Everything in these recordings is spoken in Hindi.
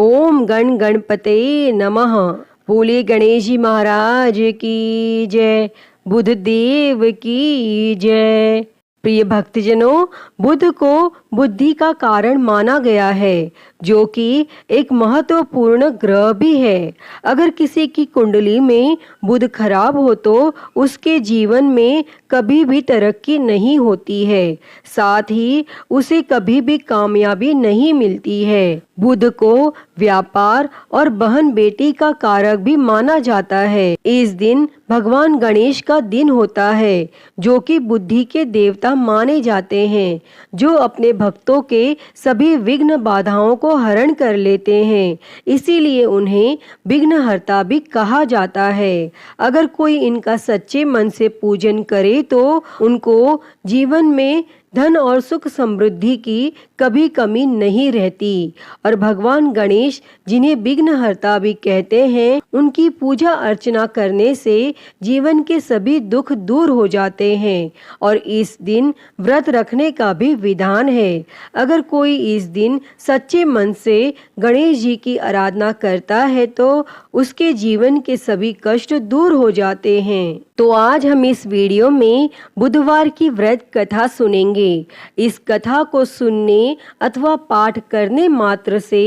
ओम गण गणपते नमः। बोले गणेश जी महाराज की जय, बुध देव की जय। प्रिय भक्तजनों, बुध को बुद्धि का कारण माना गया है, जो कि एक महत्वपूर्ण ग्रह भी है। अगर किसी की कुंडली में बुध खराब हो तो उसके जीवन में कभी भी तरक्की नहीं होती है, साथ ही उसे कभी भी कामयाबी नहीं मिलती है। बुध को व्यापार और बहन बेटी का कारक भी माना जाता है। इस दिन भगवान गणेश का दिन होता है, जो कि बुद्धि के देवता माने जाते हैं, जो अपने भक्तों के सभी विघ्न बाधाओं को हरण कर लेते हैं। इसीलिए उन्हें विघ्नहर्ता भी कहा जाता है। अगर कोई इनका सच्चे मन से पूजन करे तो उनको जीवन में धन और सुख समृद्धि की कभी कमी नहीं रहती। और भगवान गणेश, जिन्हें विघ्नहर्ता भी कहते हैं, उनकी पूजा अर्चना करने से जीवन के सभी दुख दूर हो जाते हैं। और इस दिन व्रत रखने का भी विधान है। अगर कोई इस दिन सच्चे मन से गणेश जी की आराधना करता है तो उसके जीवन के सभी कष्ट दूर हो जाते हैं। तो आज हम इस वीडियो में बुधवार की व्रत कथा सुनेंगे। इस कथा को सुनने अथवा पाठ करने मात्र से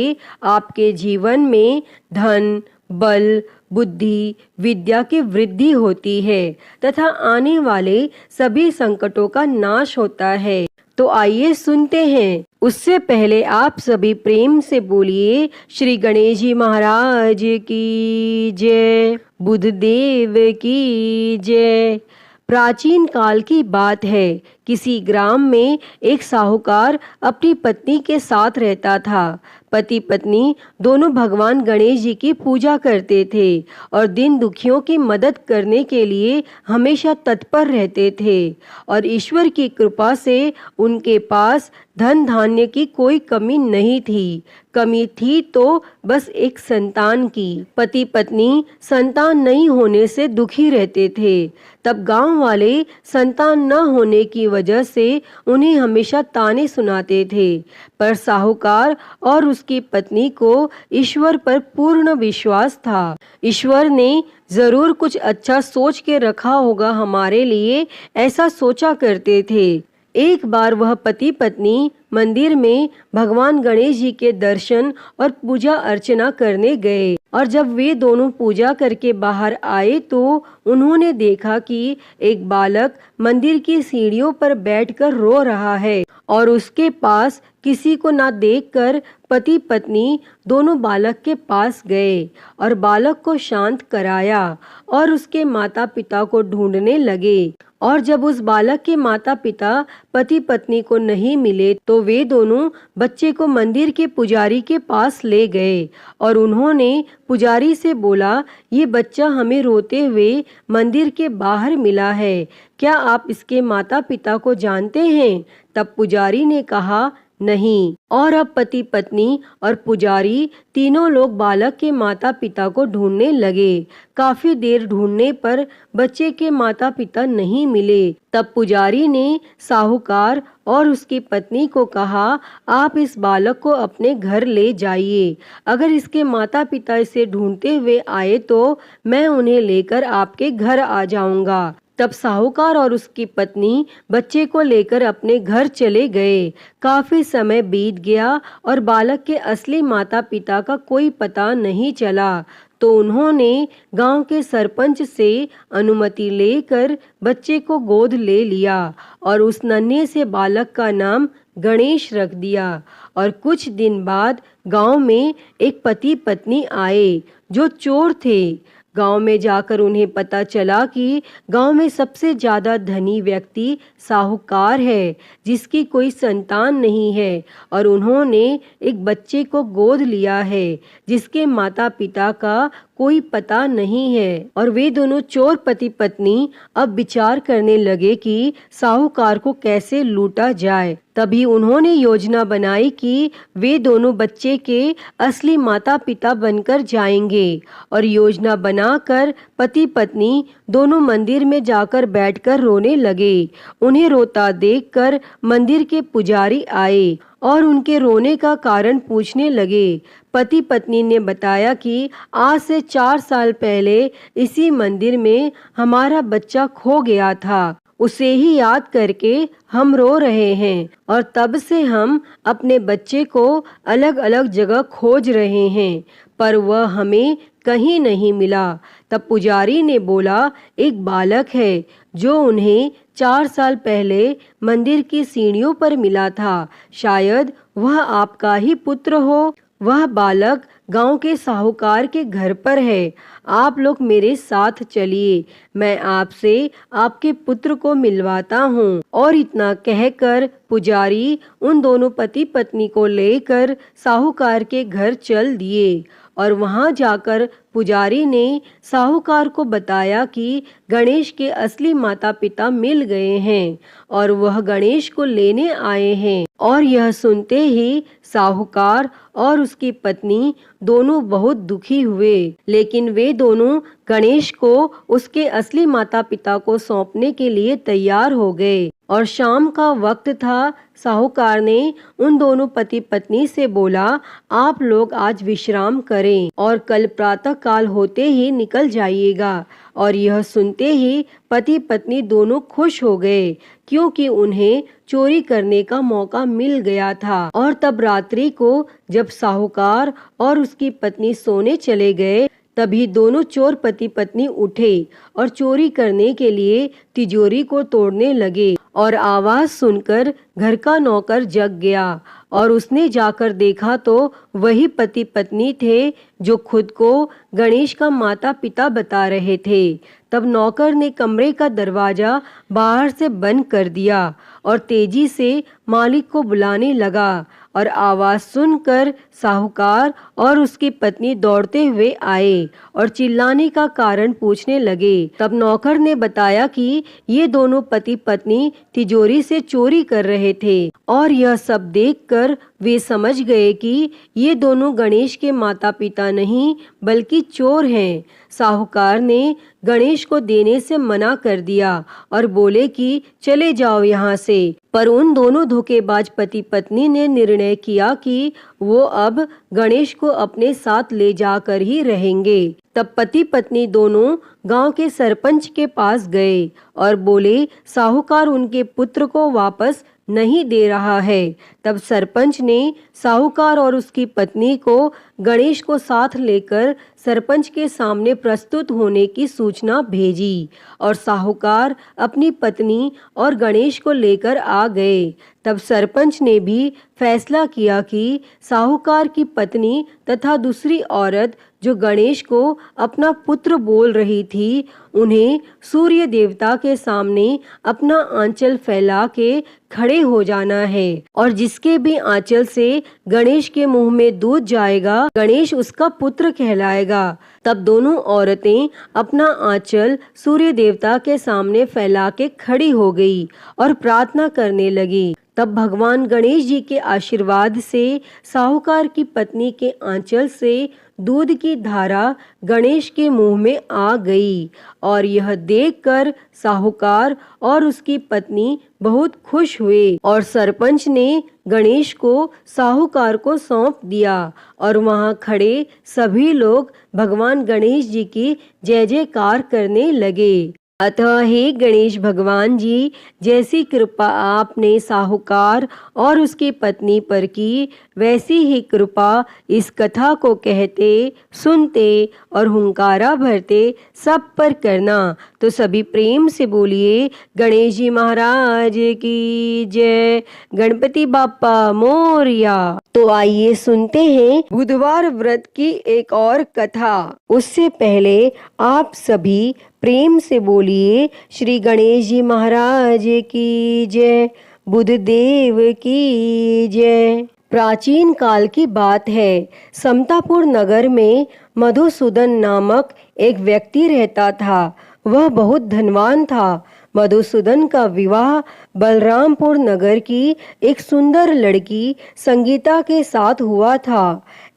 आपके जीवन में धन, बल, बुद्धि, विद्या की वृद्धि होती है तथा आने वाले सभी संकटों का नाश होता है। तो आइए सुनते हैं। उससे पहले आप सभी प्रेम से बोलिए श्री गणेश जी महाराज की जय, बुध देव की जय। प्राचीन काल की बात है। किसी ग्राम में एक साहूकार अपनी पत्नी के साथ रहता था। पति पत्नी दोनों भगवान गणेश जी की पूजा करते थे और दिन दुखियों की मदद करने के लिए हमेशा तत्पर रहते थे। और ईश्वर की कृपा से उनके पास धन धान्य की कोई कमी नहीं थी। कमी थी तो बस एक संतान की। पति पत्नी संतान नहीं होने से दुखी रहते थे। तब गांव वाले संतान न होने की वजह से उन्हें हमेशा ताने सुनाते थे। पर साहूकार और उसकी पत्नी को ईश्वर पर पूर्ण विश्वास था। ईश्वर ने जरूर कुछ अच्छा सोच के रखा होगा हमारे लिए, ऐसा सोचा करते थे। एक बार वह पति पत्नी मंदिर में भगवान गणेश जी के दर्शन और पूजा अर्चना करने गए। और जब वे दोनों पूजा करके बाहर आए तो उन्होंने देखा कि एक बालक मंदिर की सीढ़ियों पर बैठकर रो रहा है। और उसके पास किसी को ना देखकर पति पत्नी दोनों बालक के पास गए और बालक को शांत कराया और उसके माता पिता को ढूंढने लगे। और जब उस बालक के माता पिता पति पत्नी को नहीं मिले तो वे दोनों बच्चे को मंदिर के पुजारी के पास ले गए और उन्होंने पुजारी से बोला, ये बच्चा हमें रोते हुए मंदिर के बाहर मिला है, क्या आप इसके माता पिता को जानते हैं? तब पुजारी ने कहा, नहीं। और अब पति पत्नी और पुजारी तीनों लोग बालक के माता पिता को ढूंढने लगे। काफी देर ढूंढने पर बच्चे के माता पिता नहीं मिले। तब पुजारी ने साहूकार और उसकी पत्नी को कहा, आप इस बालक को अपने घर ले जाइए। अगर इसके माता पिता इसे ढूंढते हुए आए तो मैं उन्हें लेकर आपके घर आ जाऊंगा। तब साहूकार और उसकी पत्नी बच्चे को लेकर अपने घर चले गए। काफी समय बीत गया और बालक के असली माता पिता का कोई पता नहीं चला। तो उन्होंने गांव के सरपंच से अनुमति लेकर बच्चे को गोद ले लिया और उस नन्हे से बालक का नाम गणेश रख दिया। और कुछ दिन बाद गांव में एक पति पत्नी आए जो चोर थे। गांव में जाकर उन्हें पता चला कि गांव में सबसे ज्यादा धनी व्यक्ति साहूकार है, जिसकी कोई संतान नहीं है और उन्होंने एक बच्चे को गोद लिया है जिसके माता पिता का कोई पता नहीं है। और वे दोनों चोर पति पत्नी अब विचार करने लगे कि साहूकार को कैसे लूटा जाए। तभी उन्होंने योजना बनाई कि वे दोनों बच्चे के असली माता पिता बनकर जाएंगे और योजना बनाकर पति पत्नी दोनों मंदिर में जाकर बैठकर रोने लगे। उन्हें रोता देखकर मंदिर के पुजारी आए और उनके रोने का कारण पूछने लगे। पति पत्नी ने बताया कि आज से 4 साल पहले इसी मंदिर में हमारा बच्चा खो गया था, उसे ही याद करके हम रो रहे हैं और तब से हम अपने बच्चे को अलग अलग जगह खोज रहे हैं, पर वह हमें कहीं नहीं मिला। तब पुजारी ने बोला, एक बालक है जो उन्हें 4 साल पहले मंदिर की सीढ़ियों पर मिला था, शायद वह आपका ही पुत्र हो। वह बालक गांव के साहूकार के घर पर है, आप लोग मेरे साथ चलिए, मैं आपसे आपके पुत्र को मिलवाता हूँ। और इतना कहकर पुजारी उन दोनों पति पत्नी को लेकर साहूकार के घर चल दिए और वहां जाकर पुजारी ने साहूकार को बताया कि गणेश के असली माता पिता मिल गए हैं और वह गणेश को लेने आए हैं। और यह सुनते ही साहूकार और उसकी पत्नी दोनों बहुत दुखी हुए, लेकिन वे दोनों गणेश को उसके असली माता पिता को सौंपने के लिए तैयार हो गए। और शाम का वक्त था। साहूकार ने उन दोनों पति पत्नी से बोला, आप लोग आज विश्राम करें और कल प्रातः काल होते ही निकल जाइएगा। और यह सुनते ही पति पत्नी दोनों खुश हो गए, क्योंकि उन्हें चोरी करने का मौका मिल गया था। और तब रात्रि को जब साहूकार और उसकी पत्नी सोने चले गए, तभी दोनों चोर पति पत्नी उठे और चोरी करने के लिए तिजोरी को तोड़ने लगे। और आवाज सुनकर घर का नौकर जग गया और उसने जाकर देखा तो वही पति पत्नी थे जो खुद को गणेश का माता पिता बता रहे थे। तब नौकर ने कमरे का दरवाजा बाहर से बंद कर दिया और तेजी से मालिक को बुलाने लगा। और आवाज सुनकर साहूकार और उसकी पत्नी दौड़ते हुए आए और चिल्लाने का कारण पूछने लगे। तब नौकर ने बताया कि ये दोनों पति पत्नी तिजोरी से चोरी कर रहे थे और यह सब देखकर वे समझ गए कि ये दोनों गणेश के माता पिता नहीं बल्कि चोर हैं। साहूकार ने गणेश को देने से मना कर दिया और बोले कि चले जाओ यहाँ से। पर उन दोनों धोखेबाज पति पत्नी ने निर्णय किया कि वो अब गणेश को अपने साथ ले जाकर ही रहेंगे। तब पति पत्नी दोनों गांव के सरपंच के पास गए और बोले, साहूकार उनके पुत्र को वापस नहीं दे रहा है। तब सरपंच ने साहूकार और उसकी पत्नी को गणेश को साथ लेकर सरपंच के सामने प्रस्तुत होने की सूचना भेजी और साहूकार अपनी पत्नी और गणेश को लेकर आ गए। तब सरपंच ने भी फैसला किया कि साहूकार की पत्नी तथा दूसरी औरत जो गणेश को अपना पुत्र बोल रही थी, उन्हें सूर्य देवता के सामने अपना आंचल फैला के खड़े हो जाना है और जिसके भी आंचल से गणेश के मुंह में दूध जाएगा, गणेश उसका पुत्र कहलाएगा। तब दोनों औरतें अपना आंचल सूर्य देवता के सामने फैला के खड़ी हो गई और प्रार्थना करने लगी। तब भगवान गणेश जी के आशीर्वाद से साहूकार की पत्नी के आंचल से दूध की धारा गणेश के मुंह में आ गई और यह देखकर साहूकार और उसकी पत्नी बहुत खुश हुए और सरपंच ने गणेश को साहूकार को सौंप दिया और वहां खड़े सभी लोग भगवान गणेश जी की जय जयकार करने लगे। अतः हे गणेश भगवान जी, जैसी कृपा आपने साहूकार और उसकी पत्नी पर की, वैसी ही कृपा इस कथा को कहते, सुनते और हुंकारा भरते सब पर करना। तो सभी प्रेम से बोलिए, गणेश जी महाराज की जय, गणपति बाप्पा मोरया। तो आइए सुनते हैं बुधवार व्रत की एक और कथा। उससे पहले आप सभी प्रेम से बोलिए, श्री गणेश जी महाराज की जय, बुधदेव की जय। प्राचीन काल की बात है। समतापुर नगर में मधुसूदन नामक एक व्यक्ति रहता था। वह बहुत धनवान था। मधुसूदन का विवाह बलरामपुर नगर की एक सुंदर लड़की संगीता के साथ हुआ था।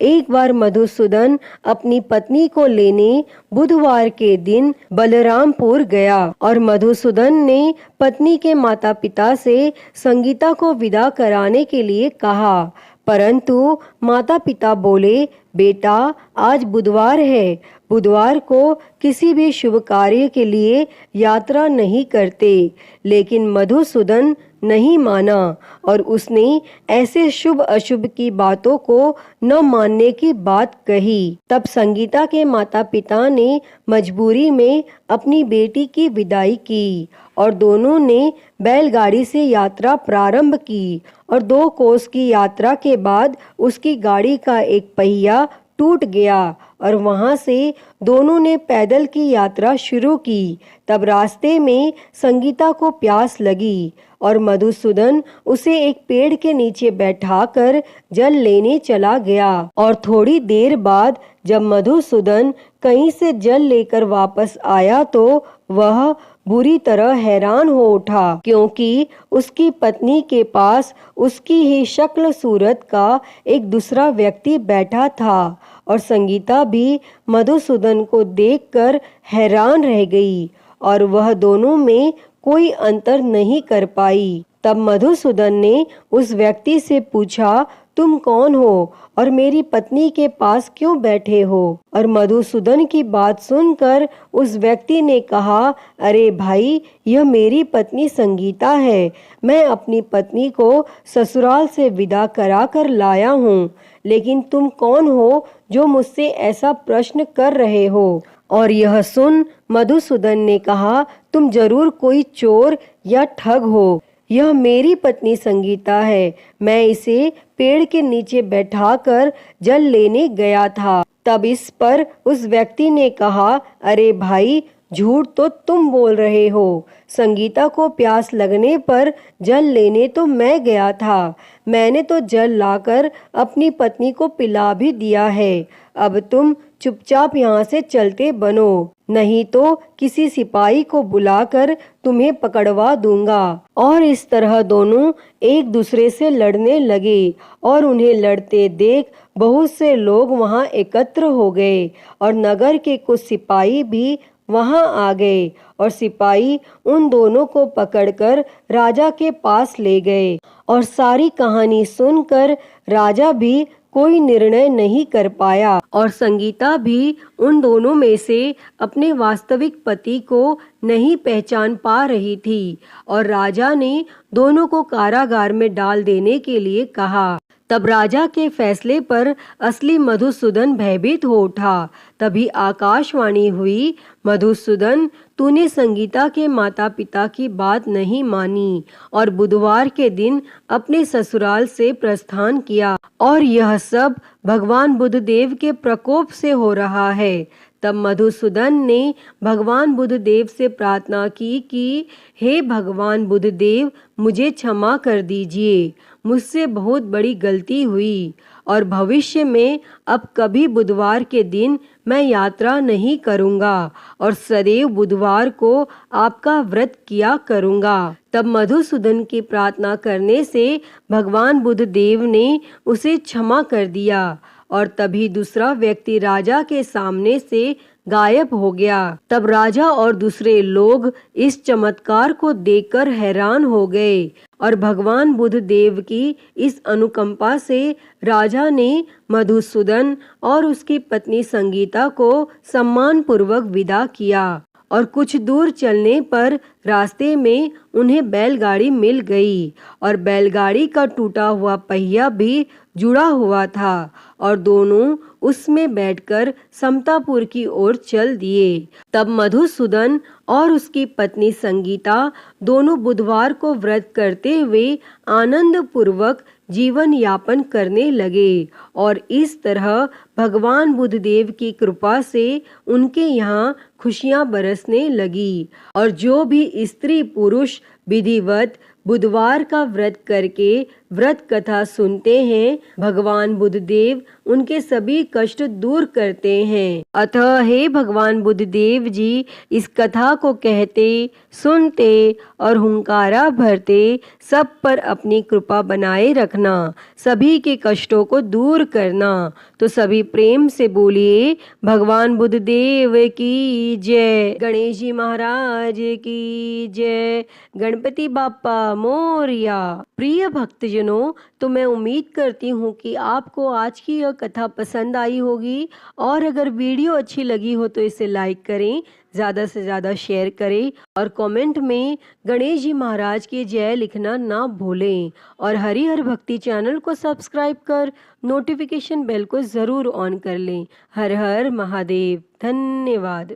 एक बार मधुसूदन अपनी पत्नी को लेने बुधवार के दिन बलरामपुर गया और मधुसूदन ने पत्नी के माता पिता से संगीता को विदा कराने के लिए कहा, परंतु माता पिता बोले, बेटा आज बुधवार है, बुधवार को किसी भी शुभ कार्य के लिए यात्रा नहीं करते। लेकिन मधुसूदन नहीं माना और उसने ऐसे शुभ अशुभ की बातों को न मानने की बात कही। तब संगीता के माता पिता ने मजबूरी में अपनी बेटी की विदाई की और दोनों ने बैलगाड़ी से यात्रा प्रारंभ की और 2 कोस की यात्रा के बाद उसकी गाड़ी का एक पहिया टूट गया और वहां से दोनों ने पैदल की यात्रा शुरू की। तब रास्ते में संगीता को प्यास लगी और मधुसूदन उसे एक पेड़ के नीचे बैठाकर जल लेने चला गया और थोड़ी देर बाद जब मधुसूदन कहीं से जल लेकर वापस आया तो वह बुरी तरह हैरान हो उठा, क्योंकि उसकी पत्नी के पास उसकी ही शक्ल सूरत का एक दूसरा व्यक्ति बैठा था और संगीता भी मधुसूदन को देखकर हैरान रह गई और वह दोनों में कोई अंतर नहीं कर पाई। तब मधुसूदन ने उस व्यक्ति से पूछा, तुम कौन हो और मेरी पत्नी के पास क्यों बैठे हो? और मधुसूदन की बात सुनकर उस व्यक्ति ने कहा, अरे भाई, यह मेरी पत्नी संगीता है। मैं अपनी पत्नी को ससुराल से विदा करा कर लाया हूँ, लेकिन तुम कौन हो जो मुझसे ऐसा प्रश्न कर रहे हो? और यह सुन मधुसूदन ने कहा, तुम जरूर कोई चोर या ठग हो। यह मेरी पत्नी संगीता है, मैं इसे पेड़ के नीचे बैठाकर जल लेने गया था। तब इस पर उस व्यक्ति ने कहा, अरे भाई, झूठ तो तुम बोल रहे हो। संगीता को प्यास लगने पर जल लेने तो मैं गया था। मैंने तो जल लाकर अपनी पत्नी को पिला भी दिया है। अब तुम चुपचाप यहाँ से चलते बनो, नहीं तो किसी सिपाही को बुलाकर तुम्हें पकड़वा दूंगा। और इस तरह दोनों एक दूसरे से लड़ने लगे और उन्हें लड़ते देख बहुत से लोग वहां एकत्र हो गए और नगर के कुछ सिपाही भी वहां आ गए और सिपाही उन दोनों को पकड़कर राजा के पास ले गए। और सारी कहानी सुनकर राजा भी कोई निर्णय नहीं कर पाया और संगीता भी उन दोनों में से अपने वास्तविक पति को नहीं पहचान पा रही थी और राजा ने दोनों को कारागार में डाल देने के लिए कहा। तब राजा के फैसले पर असली मधुसूदन भयभीत हो उठा। तभी आकाशवाणी हुई, मधुसूदन, तूने संगीता के माता पिता की बात नहीं मानी और बुधवार के दिन अपने ससुराल से प्रस्थान किया और यह सब भगवान बुद्धदेव के प्रकोप से हो रहा है। तब मधुसूदन ने भगवान बुद्धदेव से प्रार्थना की कि हे भगवान बुद्धदेव, मुझे क्षमा कर दीजिए, मुझसे बहुत बड़ी गलती हुई और भविष्य में अब कभी बुधवार के दिन मैं यात्रा नहीं करूंगा और सदैव बुधवार को आपका व्रत किया करूंगा। तब मधुसूदन की प्रार्थना करने से भगवान बुद्धदेव ने उसे क्षमा कर दिया और तभी दूसरा व्यक्ति राजा के सामने से गायब हो गया। तब राजा और दूसरे लोग इस चमत्कार को देखकर हैरान हो गए और भगवान बुद्धदेव की इस अनुकंपा से राजा ने मधुसूदन और उसकी पत्नी संगीता को सम्मान पूर्वक विदा किया और कुछ दूर चलने पर रास्ते में उन्हें बैलगाड़ी मिल गई और बैलगाड़ी का टूटा हुआ पहिया भी जुड़ा हुआ था और दोनों उसमें बैठकर समतापुर की ओर चल दिए। तब मधुसूदन और उसकी पत्नी संगीता दोनों बुधवार को व्रत करते हुए आनंद पूर्वक जीवन यापन करने लगे और इस तरह भगवान बुद्धदेव की कृपा से उनके यहाँ खुशियाँ बरसने लगी और जो भी स्त्री पुरुष विधिवत बुधवार का व्रत करके व्रत कथा सुनते हैं, भगवान बुद्धदेव उनके सभी कष्ट दूर करते हैं। अतः हे भगवान बुद्धदेव जी, इस कथा को कहते, सुनते और हुंकारा भरते सब पर अपनी कृपा बनाए रखना, सभी के कष्टों को दूर करना। तो सभी प्रेम से बोलिए भगवान बुद्धदेव की जय, गणेश जी महाराज की जय, गणपति बाप्पा मोरया। प्रिय भक्तजनों, तो मैं उम्मीद करती हूँ कि आपको आज की यह कथा पसंद आई होगी, और अगर वीडियो अच्छी लगी हो तो इसे लाइक करें, ज़्यादा से ज़्यादा शेयर करें और कमेंट में गणेश जी महाराज की जय लिखना ना भूलें। और हरिहर भक्ति चैनल को सब्सक्राइब कर नोटिफिकेशन बेल को ज़रूर ऑन कर लें। हर हर महादेव। धन्यवाद।